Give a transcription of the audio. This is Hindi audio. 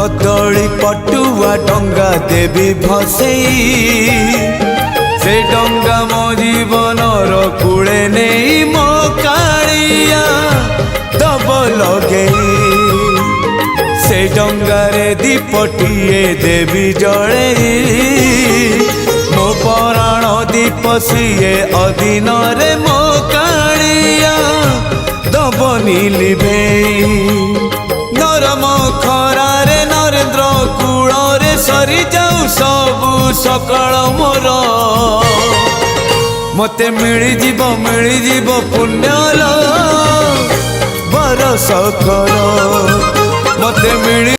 कदली पटुआ डंगा देवी भसई से डंगा मो जीवन कूले नहीं मो कालिया दब लगे से डंगारे दीपटिए देवी जड़े मो पराण दीप सीए अधीन रे मो कालिया दबनी लिभे नरम खरारे नरेंद्र कूल रे सरी जाऊ सबु सकाळ मोर मते मिली जीव पुण्यल बरस कर मते मिली